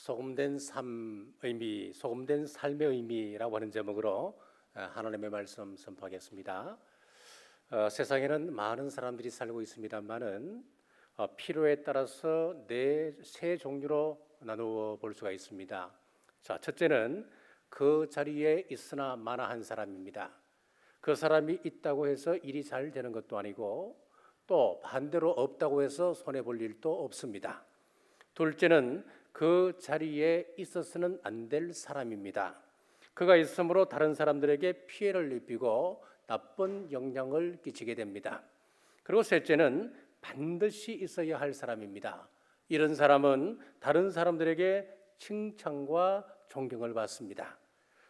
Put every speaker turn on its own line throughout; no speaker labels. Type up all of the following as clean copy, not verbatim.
소금된 삶 의미, 소금된 삶의 의미라고 하는 제목으로 하나님의 말씀 선포하겠습니다. 세상에는 많은 사람들이 살고 있습니다만은 필요에 따라서 세 종류로 나누어 볼 수가 있습니다. 자, 첫째는 그 자리에 있으나 마나한 사람입니다. 그 사람이 있다고 해서 일이 잘 되는 것도 아니고 또 반대로 없다고 해서 손해 볼 일도 없습니다. 둘째는 그 자리에 있어서는 안 될 사람입니다. 그가 있으므로 다른 사람들에게 피해를 입히고 나쁜 영향을 끼치게 됩니다. 그리고 셋째는 반드시 있어야 할 사람입니다. 이런 사람은 다른 사람들에게 칭찬과 존경을 받습니다.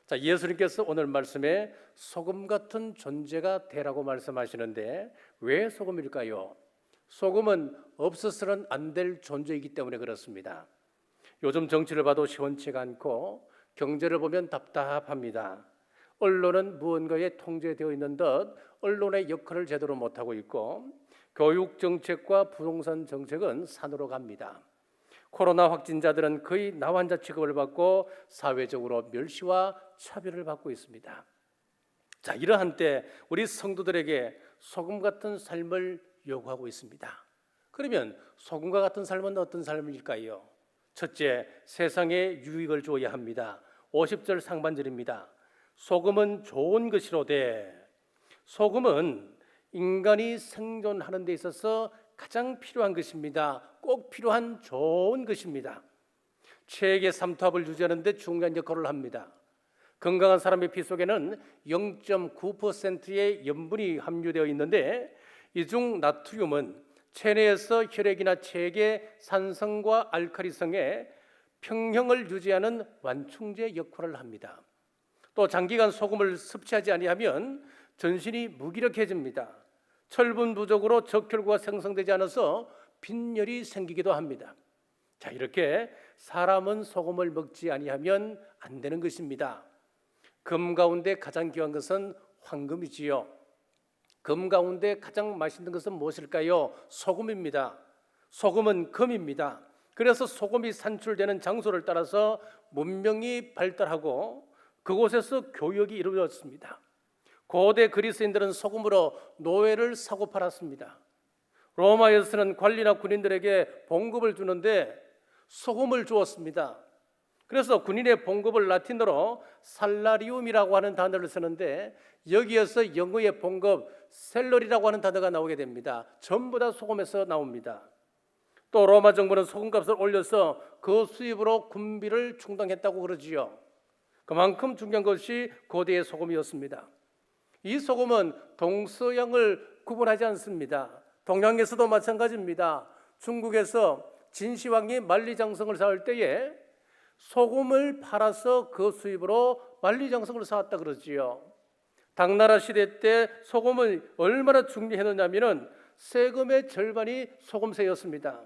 자, 예수님께서 오늘 말씀에 소금 같은 존재가 되라고 말씀하시는데 왜 소금일까요? 소금은 없어서는 안 될 존재이기 때문에 그렇습니다. 요즘 정치를 봐도 시원치가 않고 경제를 보면 답답합니다. 언론은 무언가에 통제되어 있는 듯 언론의 역할을 제대로 못하고 있고 교육 정책과 부동산 정책은 산으로 갑니다. 코로나 확진자들은 거의 나환자 취급을 받고 사회적으로 멸시와 차별을 받고 있습니다. 자, 이러한 때 우리 성도들에게 소금 같은 삶을 요구하고 있습니다. 그러면 소금과 같은 삶은 어떤 삶일까요? 첫째, 세상에 유익을 주어야 합니다. 50절 상반절입니다. 소금은 좋은 것이로되, 소금은 인간이 생존하는 데 있어서 가장 필요한 것입니다. 꼭 필요한 좋은 것입니다. 체액의 삼투압을 유지하는 데 중요한 역할을 합니다. 건강한 사람의 피 속에는 0.9%의 염분이 함유되어 있는데 이 중 나트륨은 체내에서 혈액이나 체액의 산성과 알칼리성의 평형을 유지하는 완충제 역할을 합니다. 또 장기간 소금을 섭취하지 아니하면 전신이 무기력해집니다. 철분 부족으로 적혈구가 생성되지 않아서 빈혈이 생기기도 합니다. 자, 이렇게 사람은 소금을 먹지 아니하면 안 되는 것입니다. 금 가운데 가장 귀한 것은 황금이지요. 금 가운데 가장 맛있는 것은 무엇일까요? 소금입니다. 소금은 금입니다. 그래서 소금이 산출되는 장소를 따라서 문명이 발달하고 그곳에서 교역이 이루어졌습니다. 고대 그리스인들은 소금으로 노예를 사고 팔았습니다. 로마에서는 관리나 군인들에게 봉급을 주는데 소금을 주었습니다. 그래서 군인의 봉급을 라틴어로 살라리움이라고 하는 단어를 쓰는데 여기에서 영어의 봉급 셀러리라고 하는 단어가 나오게 됩니다. 전부 다 소금에서 나옵니다. 또 로마 정부는 소금값을 올려서 그 수입으로 군비를 충당했다고 그러지요. 그만큼 중요한 것이 고대의 소금이었습니다. 이 소금은 동서양을 구분하지 않습니다. 동양에서도 마찬가지입니다. 중국에서 진시황이 만리장성을 쌓을 때에 소금을 팔아서 그 수입으로 만리장성을 쌓았다 그러지요. 당나라 시대 때 소금을 얼마나 중요했느냐면은 세금의 절반이 소금세였습니다.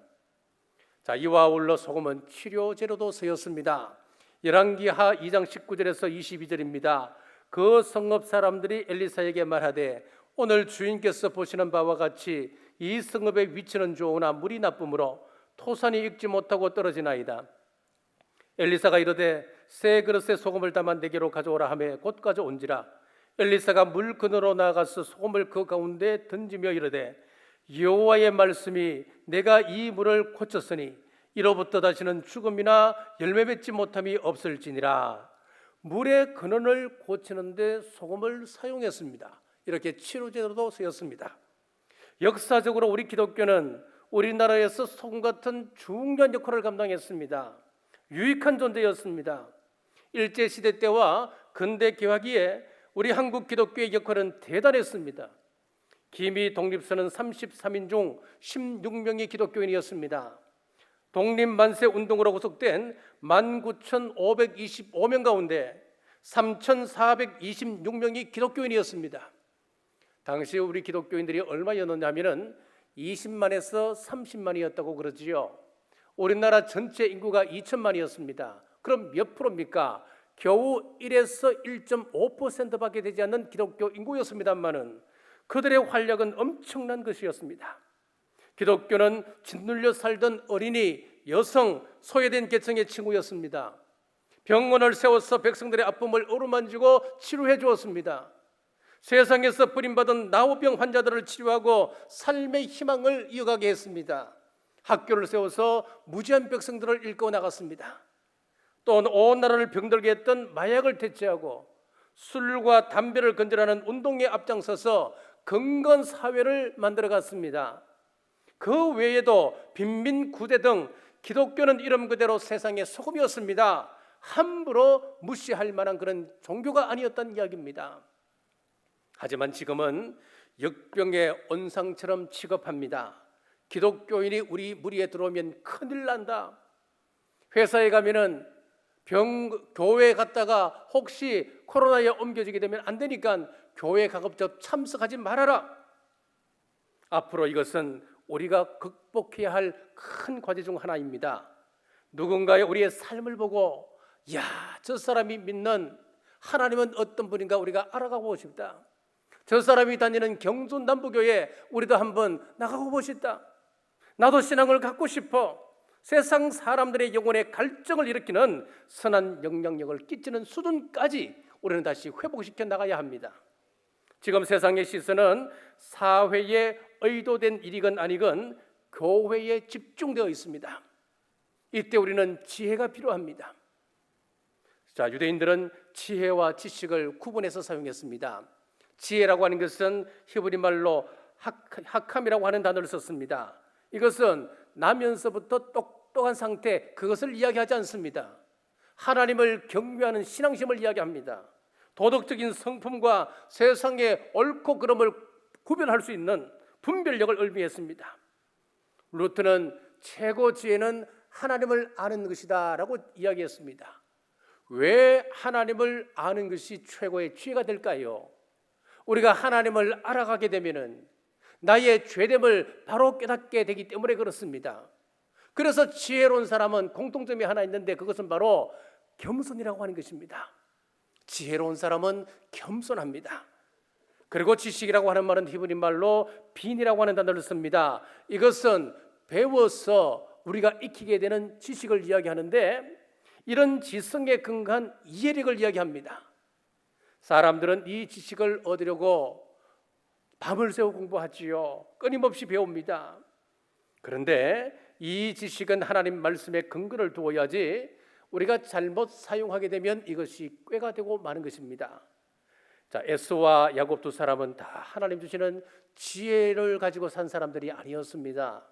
자, 이와 아울러 소금은 치료제로도 쓰였습니다. 열왕기하 2장 19절에서 22절입니다. 그 성읍 사람들이 엘리사에게 말하되 오늘 주인께서 보시는 바와 같이 이 성읍의 위치는 좋으나 물이 나쁨으로 토산이 익지 못하고 떨어지나이다. 엘리사가 이르되 새 그릇에 소금을 담아 내게로 가져오라 하매 곧 가져온지라. 엘리사가 물 그늘로 나가서 소금을 그 가운데 던지며 이르되 여호와의 말씀이 내가 이 물을 고쳤으니 이로부터 다시는 죽음이나 열매 맺지 못함이 없을지니라. 물의 근원을 고치는데 소금을 사용했습니다. 이렇게 치료제로도 쓰였습니다. 역사적으로 우리 기독교는 우리나라에서 소금 같은 중요한 역할을 감당했습니다. 유익한 존재였습니다. 일제시대 때와 근대 개화기에 우리 한국 기독교의 역할은 대단했습니다. 기미 독립선언 33인 중 16명이 기독교인이었습니다. 독립만세 운동으로 구속된 19,525명 가운데 3,426명이 기독교인이었습니다. 당시 우리 기독교인들이 얼마였느냐면 20만에서 30만이었다고 그러지요. 우리나라 전체 인구가 2천만이었습니다. 그럼 몇 프로입니까? 겨우 1에서 1.5%밖에 되지 않는 기독교 인구였습니다만은 그들의 활약은 엄청난 것이었습니다. 기독교는 짓눌려 살던 어린이, 여성, 소외된 계층의 친구였습니다. 병원을 세워서 백성들의 아픔을 어루만지고 치료해 주었습니다. 세상에서 버림받은 나우병 환자들을 치료하고 삶의 희망을 이어가게 했습니다. 학교를 세워서 무지한 백성들을 일궈 나갔습니다. 또 온 나라를 병들게 했던 마약을 퇴치하고 술과 담배를 건절하는 운동에 앞장서서 건강한 사회를 만들어갔습니다. 그 외에도 빈민 구대 등 기독교는 이름 그대로 세상의 소금이었습니다. 함부로 무시할 만한 그런 종교가 아니었다는 이야기입니다. 하지만 지금은 역병의 온상처럼 취급합니다. 기독교인이 우리 무리에 들어오면 큰일 난다. 회사에 가면은 교회에 갔다가 혹시 코로나에 옮겨지게 되면 안 되니까 교회 가급적 참석하지 말아라. 앞으로 이것은 우리가 극복해야 할 큰 과제 중 하나입니다. 누군가의 우리의 삶을 보고 야, 저 사람이 믿는 하나님은 어떤 분인가 우리가 알아가고 싶다. 저 사람이 다니는 경주남부교회 우리도 한번 나가고 보고 싶다. 나도 신앙을 갖고 싶어. 세상 사람들의 영혼에 갈증을 일으키는 선한 영향력을 끼치는 수준까지 우리는 다시 회복시켜 나가야 합니다. 지금 세상의 시선은 사회에 의도된 일이건 아니건 교회에 집중되어 있습니다. 이때 우리는 지혜가 필요합니다. 자, 유대인들은 지혜와 지식을 구분해서 사용했습니다. 지혜라고 하는 것은 히브리 말로 하캄이라고 하는 단어를 썼습니다. 이것은 나면서부터 똑똑한 상태, 그것을 이야기하지 않습니다. 하나님을 경외하는 신앙심을 이야기합니다. 도덕적인 성품과 세상의 옳고 그름을 구별할 수 있는 분별력을 의미했습니다. 루트는 최고 지혜는 하나님을 아는 것이다 라고 이야기했습니다. 왜 하나님을 아는 것이 최고의 지혜가 될까요? 우리가 하나님을 알아가게 되면은 나의 죄됨을 바로 깨닫게 되기 때문에 그렇습니다. 그래서 지혜로운 사람은 공통점이 하나 있는데 그것은 바로 겸손이라고 하는 것입니다. 지혜로운 사람은 겸손합니다. 그리고 지식이라고 하는 말은 히브리 말로 빈이라고 하는 단어를 씁니다. 이것은 배워서 우리가 익히게 되는 지식을 이야기하는데 이런 지성에 근거한 이해력을 이야기합니다. 사람들은 이 지식을 얻으려고 밤을 새워 공부하지요. 끊임없이 배웁니다. 그런데 이 지식은 하나님 말씀에 근거를 두어야지 우리가 잘못 사용하게 되면 이것이 꾀가 되고 마는 것입니다. 자, 에서와 야곱 두 사람은 다 하나님 주시는 지혜를 가지고 산 사람들이 아니었습니다.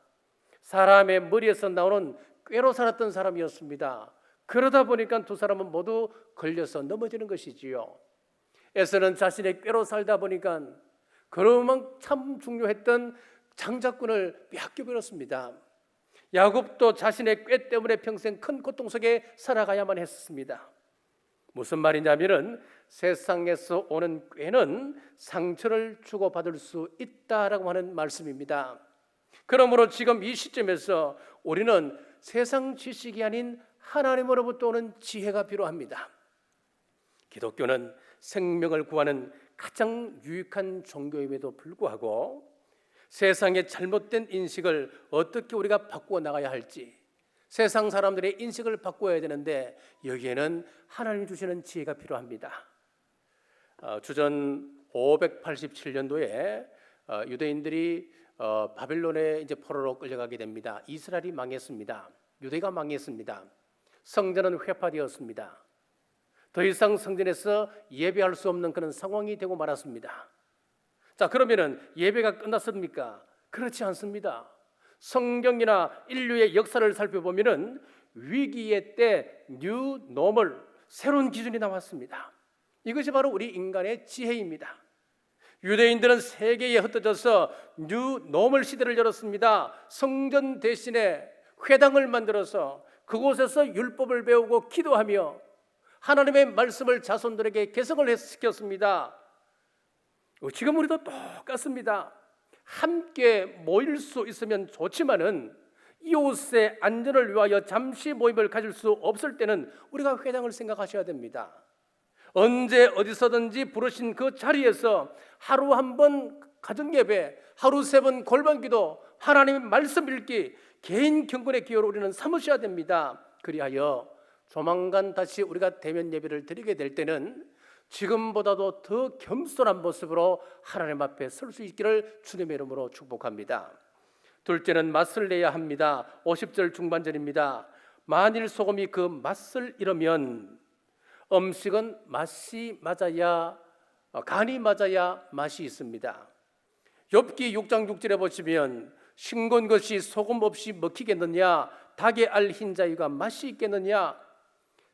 사람의 머리에서 나오는 꾀로 살았던 사람이었습니다. 그러다 보니까 두 사람은 모두 걸려서 넘어지는 것이지요. 에서는 자신의 꾀로 살다 보니까 그러면 참 중요했던 장자권을 빼앗겨버렸습니다. 야곱도 자신의 꾀 때문에 평생 큰 고통 속에 살아가야만 했습니다. 무슨 말이냐면은 세상에서 오는 꾀는 상처를 주고받을 수 있다라고 하는 말씀입니다. 그러므로 지금 이 시점에서 우리는 세상 지식이 아닌 하나님으로부터 오는 지혜가 필요합니다. 기독교는 생명을 구하는 가장 유익한 종교임에도 불구하고 세상의 잘못된 인식을 어떻게 우리가 바꾸어 나가야 할지, 세상 사람들의 인식을 바꾸어야 되는데 여기에는 하나님이 주시는 지혜가 필요합니다. 주전 587년도에 유대인들이 바벨론에 이제 포로로 끌려가게 됩니다. 이스라엘이 망했습니다. 유대가 망했습니다. 성전은 회파되었습니다. 더 이상 성전에서 예배할 수 없는 그런 상황이 되고 말았습니다. 자, 그러면은 예배가 끝났습니까? 그렇지 않습니다. 성경이나 인류의 역사를 살펴보면은 위기의 때 뉴 노멀, 새로운 기준이 나왔습니다. 이것이 바로 우리 인간의 지혜입니다. 유대인들은 세계에 흩어져서 뉴 노멀 시대를 열었습니다. 성전 대신에 회당을 만들어서 그곳에서 율법을 배우고 기도하며 하나님의 말씀을 자손들에게 개성을 시켰습니다. 지금 우리도 똑같습니다. 함께 모일 수 있으면 좋지만은 이웃의 안전을 위하여 잠시 모임을 가질 수 없을 때는 우리가 회당을 생각하셔야 됩니다. 언제 어디서든지 부르신 그 자리에서 하루 한 번 가정예배, 하루 3번 골방기도, 하나님의 말씀 읽기, 개인 경건의 기여를 우리는 삼으셔야 됩니다. 그리하여 조만간 다시 우리가 대면 예배를 드리게 될 때는 지금보다도 더 겸손한 모습으로 하나님 앞에 설 수 있기를 주님의 이름으로 축복합니다. 둘째는 맛을 내야 합니다. 50절 중반절입니다. 만일 소금이 그 맛을 잃으면 음식은 맛이 맞아야 간이 맞아야 맛이 있습니다. 욥기 6장 6절에 보시면 싱거운 것이 소금 없이 먹히겠느냐, 닭의 알 흰 자위가 맛이 있겠느냐.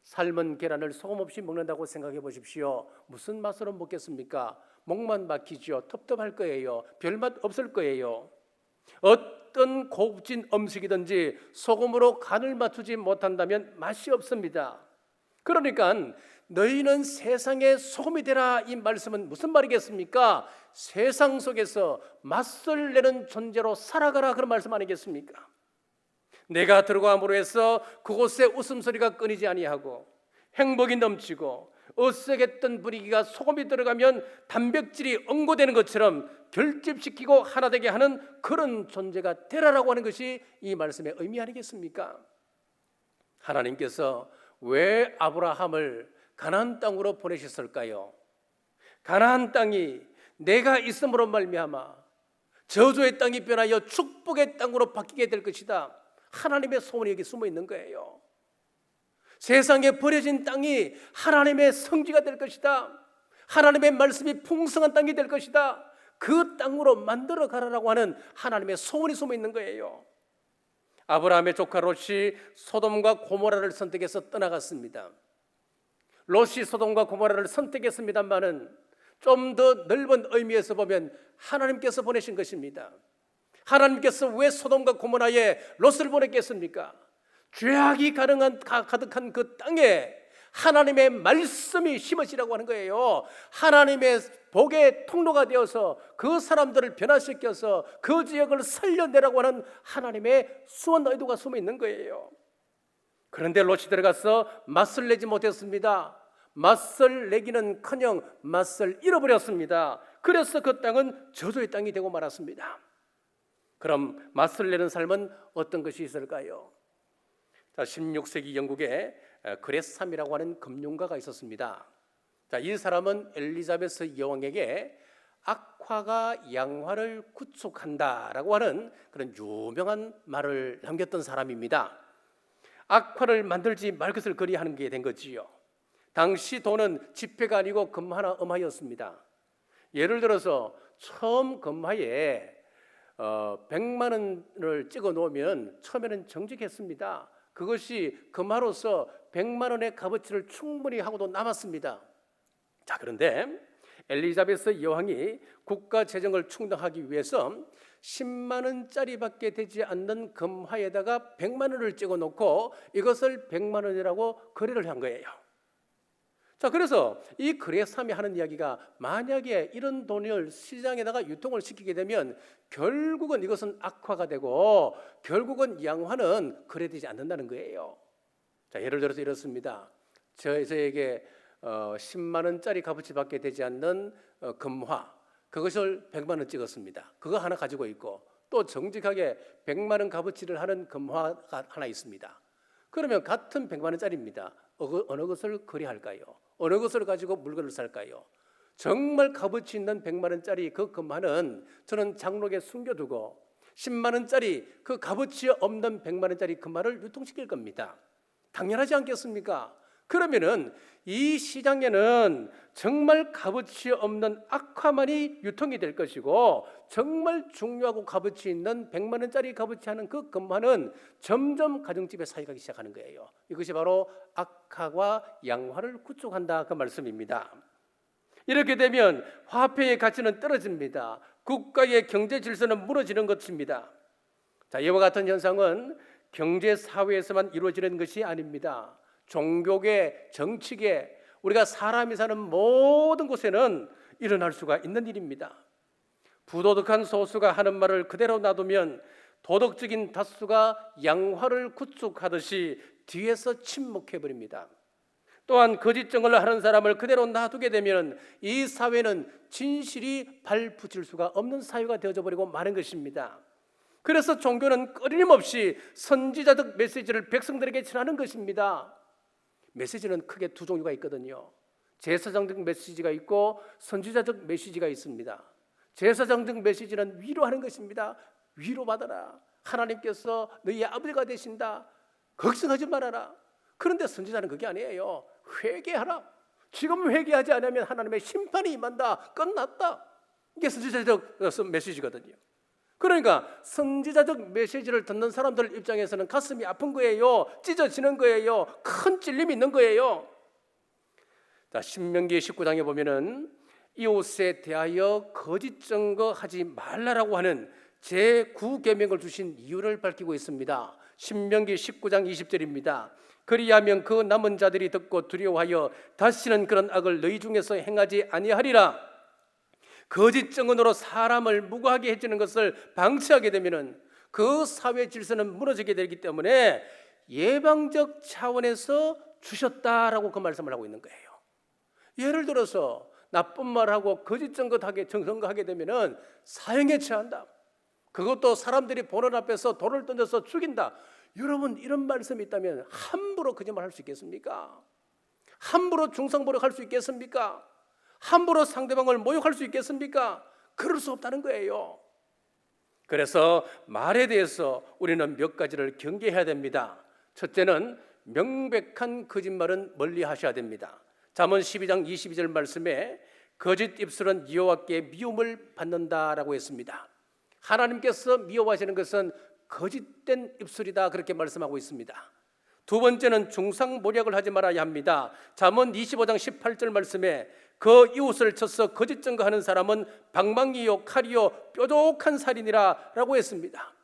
삶은 계란을 소금 없이 먹는다고 생각해 보십시오. 무슨 맛으로 먹겠습니까? 목만 막히죠. 텁텁할 거예요. 별맛 없을 거예요. 어떤 고급진 음식이든지 소금으로 간을 맞추지 못한다면 맛이 없습니다. 그러니까 너희는 세상의 소금이 되라, 이 말씀은 무슨 말이겠습니까? 세상 속에서 맛을 내는 존재로 살아가라, 그런 말씀 아니겠습니까? 내가 들어감으로 해서 그곳에 웃음소리가 끊이지 아니하고 행복이 넘치고 어색했던 분위기가 소금이 들어가면 단백질이 응고되는 것처럼 결집시키고 하나 되게 하는 그런 존재가 되라라고 하는 것이 이 말씀의 의미 아니겠습니까? 하나님께서 왜 아브라함을 가나안 땅으로 보내셨을까요? 가나안 땅이 내가 있음으로 말미암아 저주의 땅이 변하여 축복의 땅으로 바뀌게 될 것이다. 하나님의 소원이 여기 숨어 있는 거예요. 세상에 버려진 땅이 하나님의 성지가 될 것이다. 하나님의 말씀이 풍성한 땅이 될 것이다. 그 땅으로 만들어 가라라고 하는 하나님의 소원이 숨어 있는 거예요. 아브라함의 조카 롯이 소돔과 고모라를 선택해서 떠나갔습니다. 롯이 소돔과 고모라를 선택했습니다만은 좀 더 넓은 의미에서 보면 하나님께서 보내신 것입니다. 하나님께서 왜 소돔과 고모라에 롯을 보냈겠습니까? 죄악이 가득한 그 땅에 하나님의 말씀이 심어지라고 하는 거예요. 하나님의 복의 통로가 되어서 그 사람들을 변화시켜서 그 지역을 살려내라고 하는 하나님의 수원 의도가 숨어 있는 거예요. 그런데 롯이 들어가서 맛을 내지 못했습니다. 맛을 내기는커녕 맛을 잃어버렸습니다. 그래서 그 땅은 저주의 땅이 되고 말았습니다. 그럼 맛을 내는 삶은 어떤 것이 있을까요? 16세기 영국에 그레삼이라고 하는 금융가가 있었습니다. 이 사람은 엘리자베스 여왕에게 악화가 양화를 구축한다라고 하는 그런 유명한 말을 남겼던 사람입니다. 악화를 만들지 말 것을 그리하는 게 된 거지요. 당시 돈은 지폐가 아니고 금화나 음화였습니다. 예를 들어서 처음 금화에 100만 원을 찍어 놓으면 처음에는 정직했습니다. 그것이 금화로서 100만 원의 값어치를 충분히 하고도 남았습니다. 자, 그런데 엘리자베스 여왕이 국가 재정을 충당하기 위해서 10만 원짜리밖에 되지 않는 금화에다가 100만 원을 찍어 놓고 이것을 100만 원이라고 거래를 한 거예요. 자, 그래서 이 그레삼이 하는 이야기가 만약에 이런 돈을 시장에다가 유통을 시키게 되면 결국은 이것은 악화가 되고 결국은 양화는 거래되지 않는다는 거예요. 자, 예를 들어서 이렇습니다. 저에게 10만 원짜리 값어치밖에 되지 않는 금화, 그것을 100만 원 찍었습니다. 그거 하나 가지고 있고 또 정직하게 100만 원 값어치를 하는 금화가 하나 있습니다. 그러면 같은 100만 원짜리입니다. 어느 것을 거래할까요? 어느 것을 가지고 물건을 살까요? 정말 값어치 있는 100만 원짜리 그 금화는 저는 장록에 숨겨두고 10만 원짜리 그 값어치 없는 100만 원짜리 금화를 유통시킬 겁니다. 당연하지 않겠습니까? 그러면은 이 시장에는 정말 값어치 없는 악화만이 유통이 될 것이고 정말 중요하고 값어치 있는 100만 원짜리 값어치하는 그 금화는 점점 가정집에 사이가기 시작하는 거예요. 이것이 바로 악화와 양화를 구축한다, 그 말씀입니다. 이렇게 되면 화폐의 가치는 떨어집니다. 국가의 경제 질서는 무너지는 것입니다. 자, 이와 같은 현상은 경제 사회에서만 이루어지는 것이 아닙니다. 종교계, 정치계, 우리가 사람이 사는 모든 곳에는 일어날 수가 있는 일입니다. 부도덕한 소수가 하는 말을 그대로 놔두면 도덕적인 다수가 양화를 구축하듯이 뒤에서 침묵해버립니다. 또한 거짓정을 하는 사람을 그대로 놔두게 되면 이 사회는 진실이 발붙일 수가 없는 사회가 되어져 버리고 마는 것입니다. 그래서 종교는 끊임없이 선지자적 메시지를 백성들에게 전하는 것입니다. 메시지는 크게 두 종류가 있거든요. 제사장적 메시지가 있고 선지자적 메시지가 있습니다. 제사장적 메시지는 위로하는 것입니다. 위로받아라. 하나님께서 너희의 아버지가 되신다. 걱정하지 말아라. 그런데 선지자는 그게 아니에요. 회개하라. 지금 회개하지 않으면 하나님의 심판이 임한다. 끝났다. 이게 선지자적 메시지거든요. 그러니까 선지자적 메시지를 듣는 사람들 입장에서는 가슴이 아픈 거예요. 찢어지는 거예요. 큰 찔림이 있는 거예요. 자, 신명기 19장에 보면은 이웃에 대하여 거짓 증거하지 말라라고 하는 제9계명을 주신 이유를 밝히고 있습니다. 신명기 19장 20절입니다. 그리하면 그 남은 자들이 듣고 두려워하여 다시는 그런 악을 너희 중에서 행하지 아니하리라. 거짓 증언으로 사람을 무고하게 해주는 것을 방치하게 되면은 그 사회 질서는 무너지게 되기 때문에 예방적 차원에서 주셨다라고 그 말씀을 하고 있는 거예요. 예를 들어서 나쁜 말하고 거짓 증거하게 되면은 사형에 처한다. 그것도 사람들이 보는 앞에서 돌을 던져서 죽인다. 여러분, 이런 말씀이 있다면 함부로 거짓말 할 수 있겠습니까? 함부로 중상모략할 수 있겠습니까? 함부로 상대방을 모욕할 수 있겠습니까? 그럴 수 없다는 거예요. 그래서 말에 대해서 우리는 몇 가지를 경계해야 됩니다. 첫째는 명백한 거짓말은 멀리 하셔야 됩니다. 잠언 12장 22절 말씀에 거짓 입술은 여호와께 미움을 받는다라고 했습니다. 하나님께서 미워하시는 것은 거짓된 입술이다, 그렇게 말씀하고 있습니다. 두 번째는 중상모략을 하지 말아야 합니다. 잠언 25장 18절 말씀에 그 이웃을 쳐서 거짓 증거하는 사람은 방망이요 칼이요 뾰족한 살이니라 라고 했습니다.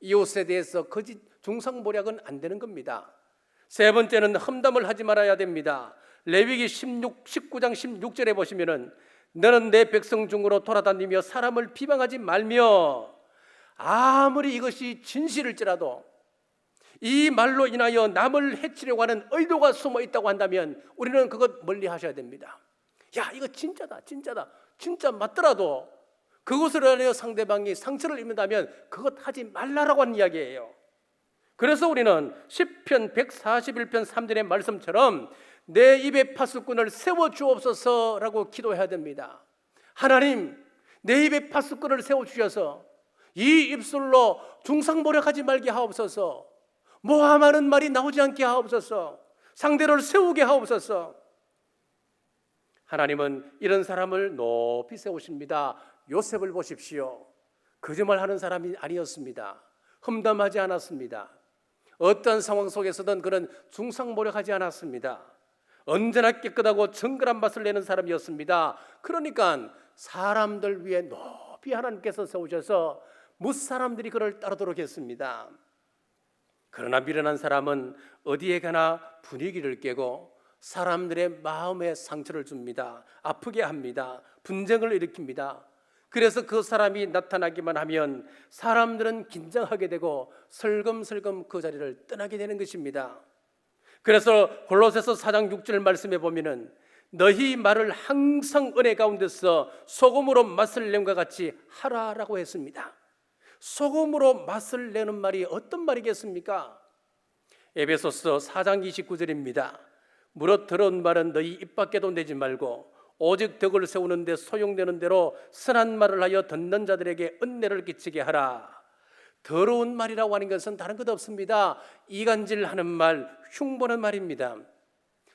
이웃에 대해서 거짓 중상모략은 안 되는 겁니다. 세 번째는 험담을 하지 말아야 됩니다. 레위기 19장 16절에 보시면은 너는 내 백성 중으로 돌아다니며 사람을 비방하지 말며 아무리 이것이 진실일지라도 이 말로 인하여 남을 해치려고 하는 의도가 숨어 있다고 한다면 우리는 그것 멀리 하셔야 됩니다. 야, 이거 진짜다, 진짜 맞더라도 그것을 인하여 상대방이 상처를 입는다면 그것 하지 말라라고 하는 이야기예요. 그래서 우리는 시편 141편 3절의 말씀처럼 내 입에 파수꾼을 세워주옵소서라고 기도해야 됩니다. 하나님, 내 입에 파수꾼을 세워주셔서 이 입술로 중상모략하지 말게 하옵소서, 모함하는 말이 나오지 않게 하옵소서, 상대를 세우게 하옵소서. 하나님은 이런 사람을 높이 세우십니다. 요셉을 보십시오. 거짓말하는 사람이 아니었습니다. 험담하지 않았습니다. 어떤 상황 속에서든 그는 중상모략하지 않았습니다. 언제나 깨끗하고 정결한 맛을 내는 사람이었습니다. 그러니까 사람들 위해 높이 하나님께서 세우셔서 무사람들이 그를 따르도록 했습니다. 그러나 미련한 사람은 어디에 가나 분위기를 깨고 사람들의 마음에 상처를 줍니다. 아프게 합니다. 분쟁을 일으킵니다. 그래서 그 사람이 나타나기만 하면 사람들은 긴장하게 되고 슬금슬금 그 자리를 떠나게 되는 것입니다. 그래서 골로새서 4장 6절 말씀에 보면은 너희 말을 항상 은혜 가운데서 소금으로 맛을 낸과 같이 하라라고 했습니다. 소금으로 맛을 내는 말이 어떤 말이겠습니까? 에베소서 4장 29절입니다. 무릇 더러운 말은 너희 입 밖에도 내지 말고 오직 덕을 세우는 데 소용되는 대로 선한 말을 하여 듣는 자들에게 은혜를 끼치게 하라. 더러운 말이라고 하는 것은 다른 것 없습니다. 이간질하는 말, 흉보는 말입니다.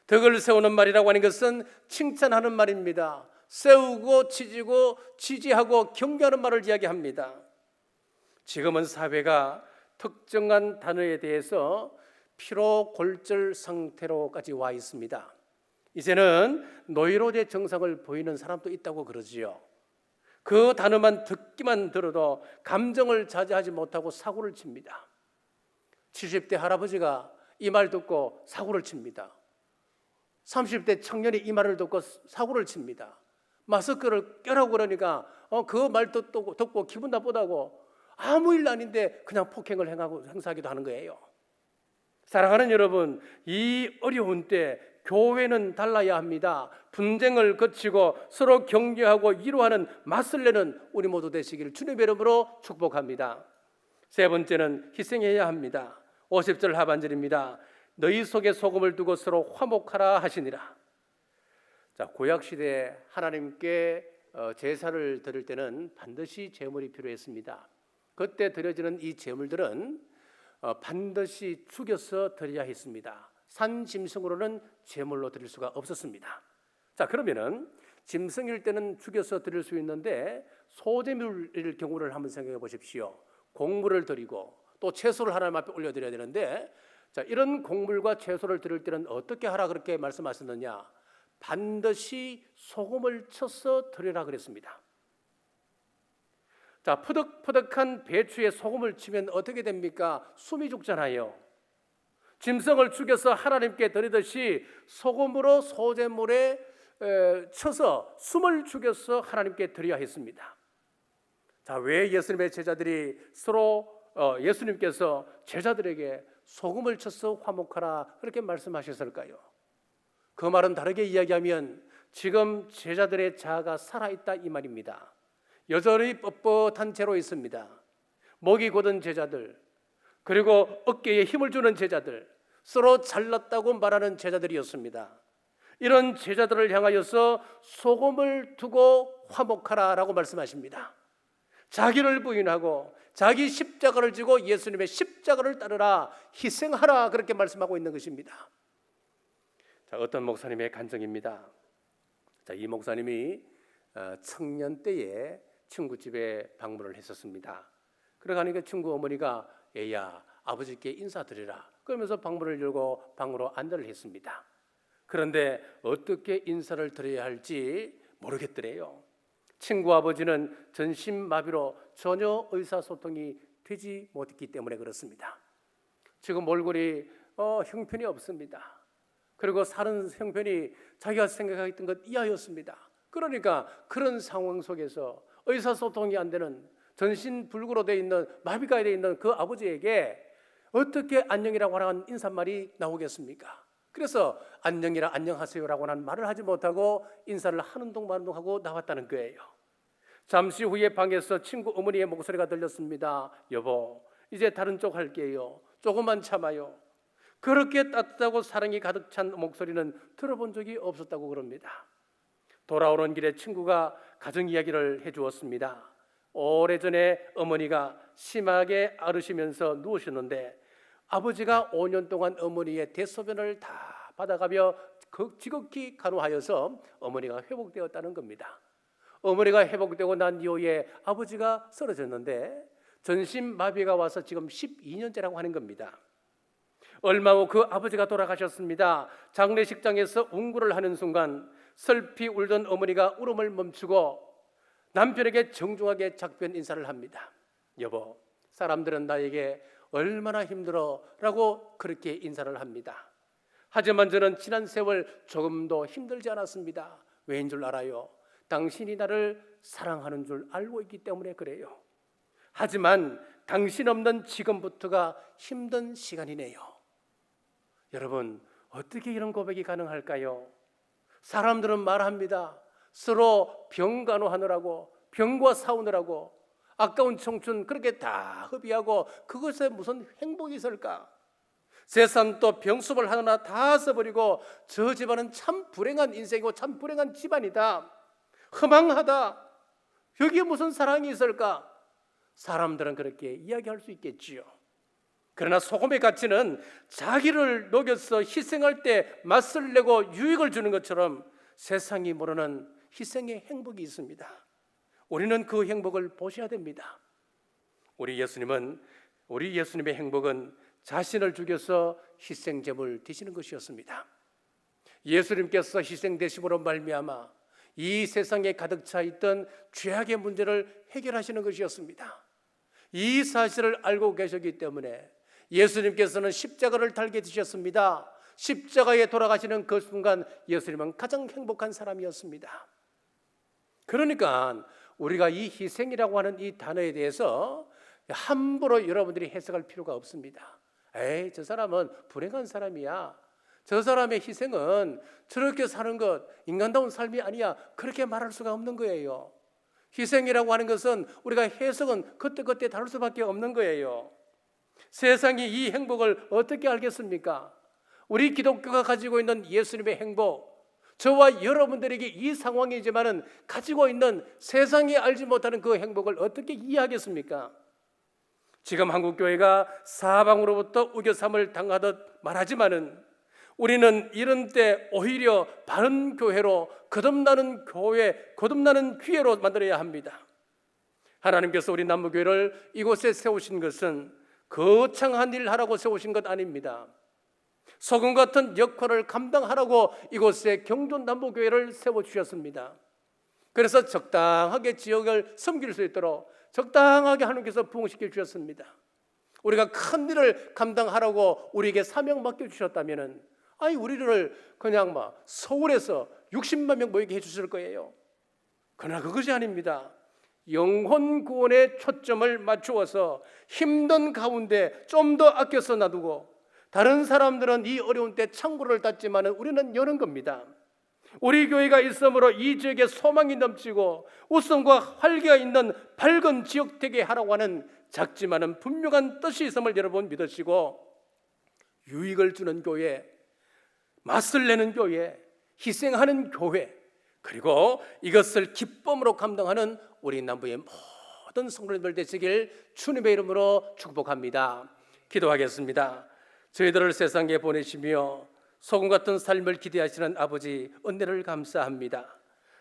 덕을 세우는 말이라고 하는 것은 칭찬하는 말입니다. 세우고 치지고 지지하고 격려하는 말을 이야기합니다. 지금은 사회가 특정한 단어에 대해서 피로골절 상태로까지 와 있습니다. 이제는 노이로제 증상을 보이는 사람도 있다고 그러지요. 그 단어만 듣기만 들어도 감정을 자제하지 못하고 사고를 칩니다. 70대 할아버지가 이 말 듣고 사고를 칩니다. 30대 청년이 이 말을 듣고 사고를 칩니다. 마스크를 껴라고 그러니까 그 말 듣고 기분 나쁘다고 아무 일 아닌데 그냥 폭행을 행사하기도 하는 거예요. 사랑하는 여러분, 이 어려운 때 교회는 달라야 합니다. 분쟁을 거치고 서로 격려하고 위로하는 맛을 내는 우리 모두 되시기를 주님의 이름으로 축복합니다. 세 번째는 희생해야 합니다. 50절 하반절입니다. 너희 속에 소금을 두고 서로 화목하라 하시니라. 자, 구약 시대에 하나님께 제사를 드릴 때는 반드시 제물이 필요했습니다. 그때 드려지는 이 제물들은 반드시 죽여서 드려야 했습니다. 산 짐승으로는 제물로 드릴 수가 없었습니다. 자, 그러면은 짐승일 때는 죽여서 드릴 수 있는데 소제물일 경우를 한번 생각해 보십시오. 곡물을 드리고 또 채소를 하나님 앞에 올려드려야 되는데, 자, 이런 곡물과 채소를 드릴 때는 어떻게 하라 그렇게 말씀하셨느냐? 반드시 소금을 쳐서 드리라 그랬습니다. 자, 퍼득퍼득한 배추에 소금을 치면 어떻게 됩니까? 숨이 죽잖아요. 짐승을 죽여서 하나님께 드리듯이 소금으로 소제물에 쳐서 숨을 죽여서 하나님께 드려야 했습니다. 자, 왜 예수님의 제자들이 예수님께서 제자들에게 소금을 쳐서 화목하라 그렇게 말씀하셨을까요? 그 말은 다르게 이야기하면 지금 제자들의 자아가 살아있다 이 말입니다. 여전히 뻣뻣한 채로 있습니다. 목이 곧은 제자들, 그리고 어깨에 힘을 주는 제자들, 서로 잘났다고 말하는 제자들이었습니다. 이런 제자들을 향하여서 소금을 두고 화목하라라고 말씀하십니다. 자기를 부인하고 자기 십자가를 지고 예수님의 십자가를 따르라, 희생하라 그렇게 말씀하고 있는 것입니다. 자, 어떤 목사님의 간증입니다. 자, 이 목사님이 청년 때에 친구 집에 방문을 했었습니다. 그러니까 친구 어머니가 얘야 아버지께 인사드리라 그러면서 방문을 열고 방으로 안내를 했습니다. 그런데 어떻게 인사를 드려야 할지 모르겠더래요. 친구 아버지는 전신마비로 전혀 의사소통이 되지 못했기 때문에 그렇습니다. 지금 얼굴이 형편이 없습니다. 그리고 사는 형편이 자기가 생각했던 것 이하였습니다. 그러니까 그런 상황 속에서 의사소통이 안 되는 전신불구로 되어 있는 마비가 되어 있는 그 아버지에게 어떻게 안녕이라고 하는 인사말이 나오겠습니까? 그래서 안녕이라 안녕하세요라고 하는 말을 하지 못하고 인사를 하는 동만 하고 나왔다는 거예요. 잠시 후에 방에서 친구 어머니의 목소리가 들렸습니다. 여보, 이제 다른 쪽 할게요. 조금만 참아요. 그렇게 따뜻하고 사랑이 가득 찬 목소리는 들어본 적이 없었다고 그럽니다. 돌아오는 길에 친구가 가정 이야기를 해주었습니다. 오래전에 어머니가 심하게 앓으시면서 누우셨는데 아버지가 5년 동안 어머니의 대소변을 다 받아가며 지극히 간호하여서 어머니가 회복되었다는 겁니다. 어머니가 회복되고 난 이후에 아버지가 쓰러졌는데 전신마비가 와서 지금 12년째라고 하는 겁니다. 얼마 후 그 아버지가 돌아가셨습니다. 장례식장에서 운구를 하는 순간 슬피 울던 어머니가 울음을 멈추고 남편에게 정중하게 작별 인사를 합니다. 여보, 사람들은 나에게 얼마나 힘들어 라고 그렇게 인사를 합니다. 하지만 저는 지난 세월 조금도 힘들지 않았습니다. 왜인 줄 알아요? 당신이 나를 사랑하는 줄 알고 있기 때문에 그래요. 하지만 당신 없는 지금부터가 힘든 시간이네요. 여러분, 어떻게 이런 고백이 가능할까요? 사람들은 말합니다. 서로 병 간호하느라고, 병과 싸우느라고 아까운 청춘 그렇게 다 허비하고 그것에 무슨 행복이 있을까? 세상도 병수를 하나 다 써버리고 저 집안은 참 불행한 인생이고 참 불행한 집안이다, 허망하다, 여기에 무슨 사랑이 있을까? 사람들은 그렇게 이야기할 수 있겠지요. 그러나 소금의 가치는 자기를 녹여서 희생할 때 맛을 내고 유익을 주는 것처럼 세상이 모르는 희생의 행복이 있습니다. 우리는 그 행복을 보셔야 됩니다. 우리 예수님의 행복은 자신을 죽여서 희생제물 드시는 것이었습니다. 예수님께서 희생되심으로 말미암아 이 세상에 가득 차 있던 죄악의 문제를 해결하시는 것이었습니다. 이 사실을 알고 계셨기 때문에 예수님께서는 십자가를 달게 되셨습니다. 십자가에 돌아가시는 그 순간 예수님은 가장 행복한 사람이었습니다. 그러니까 우리가 이 희생이라고 하는 이 단어에 대해서 함부로 여러분들이 해석할 필요가 없습니다. 에이, 저 사람은 불행한 사람이야, 저 사람의 희생은 저렇게 사는 것 인간다운 삶이 아니야, 그렇게 말할 수가 없는 거예요. 희생이라고 하는 것은 우리가 해석은 그때그때 다를 수밖에 없는 거예요. 세상이 이 행복을 어떻게 알겠습니까? 우리 기독교가 가지고 있는 예수님의 행복, 저와 여러분들에게 이 상황이지만은 가지고 있는 세상이 알지 못하는 그 행복을 어떻게 이해하겠습니까? 지금 한국교회가 사방으로부터 우겨삼을 당하듯 말하지만은 우리는 이런 때 오히려 바른 교회로 거듭나는 교회, 거듭나는 기회로 만들어야 합니다. 하나님께서 우리 남부교회를 이곳에 세우신 것은 거창한 일 하라고 세우신 것 아닙니다. 소금 같은 역할을 감당하라고 이곳에 경전 남부교회를 세워주셨습니다. 그래서 적당하게 지역을 섬길 수 있도록 적당하게 하나님께서 부흥시켜 주셨습니다. 우리가 큰 일을 감당하라고 우리에게 사명 맡겨주셨다면 우리를 그냥 서울에서 60만 명 모이게 해주실 거예요. 그러나 그것이 아닙니다. 영혼 구원에 초점을 맞추어서 힘든 가운데 좀 더 아껴서 놔두고, 다른 사람들은 이 어려운 때 창고를 닫지만 우리는 여는 겁니다. 우리 교회가 있으므로 이 지역에 소망이 넘치고 웃음과 활기가 있는 밝은 지역 되게 하라고 하는 작지만은 분명한 뜻이 있음을 여러분 믿으시고, 유익을 주는 교회, 맛을 내는 교회, 희생하는 교회, 그리고 이것을 기쁨으로 감당하는 우리 남부의 모든 성도님들 되시길 주님의 이름으로 축복합니다. 기도하겠습니다. 저희들을 세상에 보내시며 소금 같은 삶을 기대하시는 아버지, 은혜를 감사합니다.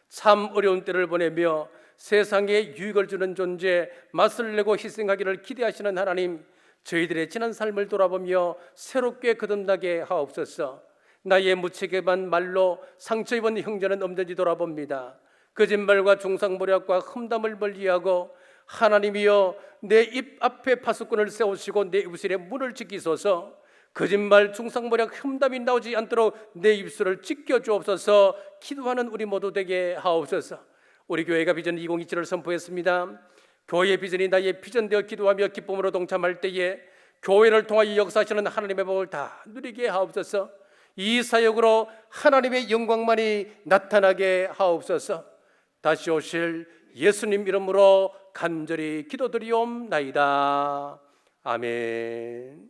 참 어려운 때를 보내며 세상에 유익을 주는 존재, 맛을 내고 희생하기를 기대하시는 하나님, 저희들의 지난 삶을 돌아보며 새롭게 거듭나게 하옵소서. 나의 무책임한 말로 상처 입은 형제는 없는지 돌아봅니다. 거짓말과 중상모략과 험담을 멀리하고 하나님이여 내 입 앞에 파수꾼을 세우시고 내 입술에 문을 지키소서. 거짓말, 중상모략, 험담이 나오지 않도록 내 입술을 지켜주옵소서. 기도하는 우리 모두 되게 하옵소서. 우리 교회가 비전 2027을 선포했습니다. 교회의 비전이 나의 비전되어 기도하며 기쁨으로 동참할 때에 교회를 통하여 역사하시는 하나님의 복을 다 누리게 하옵소서. 이 사역으로 하나님의 영광만이 나타나게 하옵소서. 다시 오실 예수님 이름으로 간절히 기도드리옵나이다. 아멘.